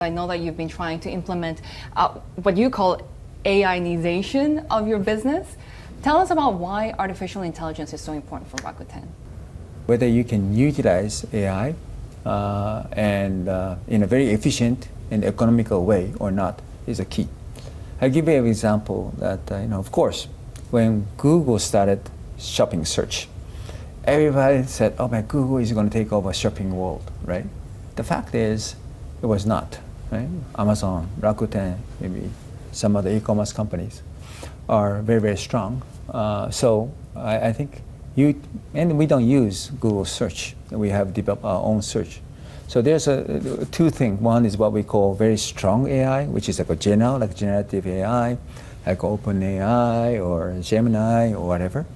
I know that you've been trying to implement what you call AIization of your business. Tell us about why artificial intelligence is so important for Rakuten. Whether you can utilize AI and in a very efficient and economical way or not is a key. I'll give you an example that, of course, when Google started shopping search, everybody said, oh man, Google is going to take over shopping world, right? The fact is, it was not, right? Amazon, Rakuten, maybe some other e-commerce companies are very, very strong. So I think and we don't use Google search. We have developed our own search. So there's two things. One is what we call very strong AI, which is like a generative AI, like OpenAI or Gemini or whatever.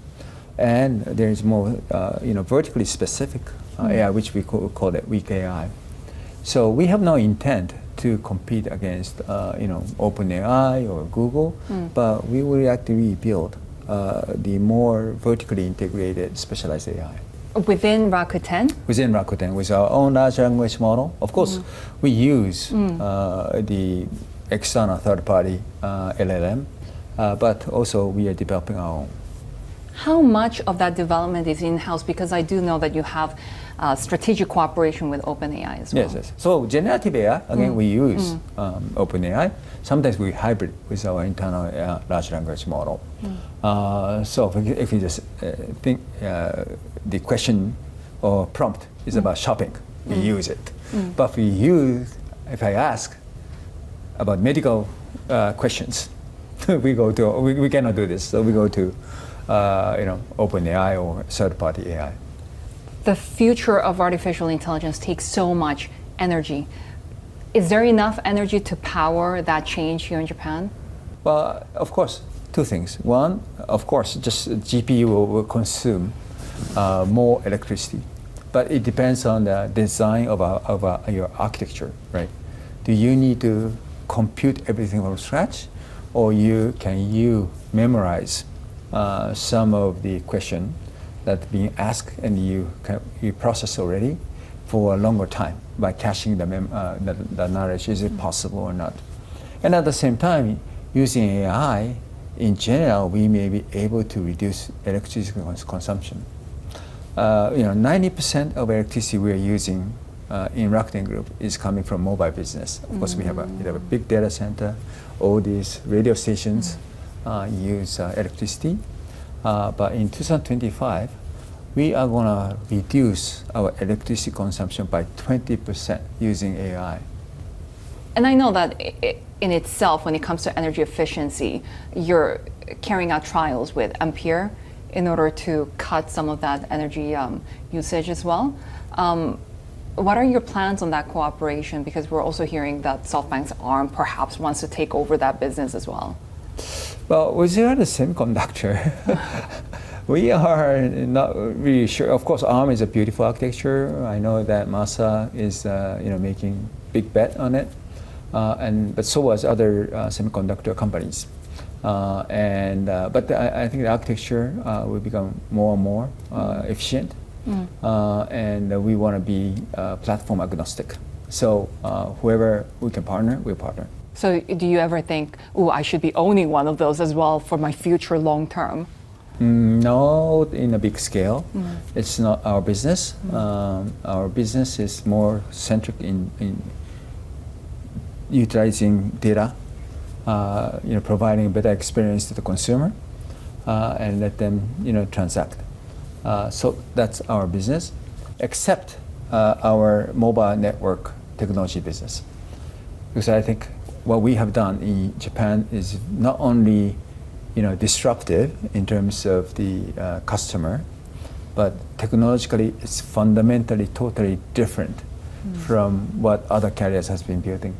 And there's more, vertically specific AI, which we call it weak AI. So we have no intent to compete against, OpenAI or Google, but we will actually build the more vertically integrated specialized AI. Within Rakuten? Within Rakuten, with our own large language model. Of course, we use the external third-party LLM, but also we are developing our own. How much of that development is in-house? Because I do know that you have strategic cooperation with OpenAI as well. Yes. So generative AI, again, we use OpenAI. Sometimes we hybrid with our internal large language model. So if you just think the question or prompt is about shopping, we use it. But if I ask about medical questions, we cannot do this. So we go to OpenAI or third-party AI. The future of artificial intelligence takes so much energy. Is there enough energy to power that change here in Japan? Well, of course, two things. One, of course, just GPU will consume more electricity, but it depends on the design of your architecture, right? Do you need to compute everything from scratch, or can you memorize some of the question that's being asked and you process already for a longer time by caching the knowledge? Is it possible or not? And at the same time, using AI, in general, we may be able to reduce electricity consumption. 90% of electricity we are using in Rakuten Group is coming from mobile business. Of course, we have a big data center. All these radio stations use electricity. But in 2025, we are going to reduce our electricity consumption by 20% using AI. And I know that in itself, when it comes to energy efficiency, you're carrying out trials with Ampere in order to cut some of that energy usage as well. What are your plans on that cooperation? Because we're also hearing that SoftBank's arm perhaps wants to take over that business as well. Well, with regard to semiconductor, we are not really sure. Of course, ARM is a beautiful architecture. I know that Masa is making big bet on it, but so was other semiconductor companies. But I think the architecture will become more and more efficient, and we want to be platform agnostic. So whoever we can partner, we'll partner. So do you ever think, I should be owning one of those as well for my future long term? No, in a big scale. It's not our business. Our business is more centric in utilizing data, providing a better experience to the consumer, and let them, transact. So that's our business, except our mobile network technology business. Because I think what we have done in Japan is not only disruptive in terms of the customer, but technologically it's fundamentally totally different from what other carriers has been building.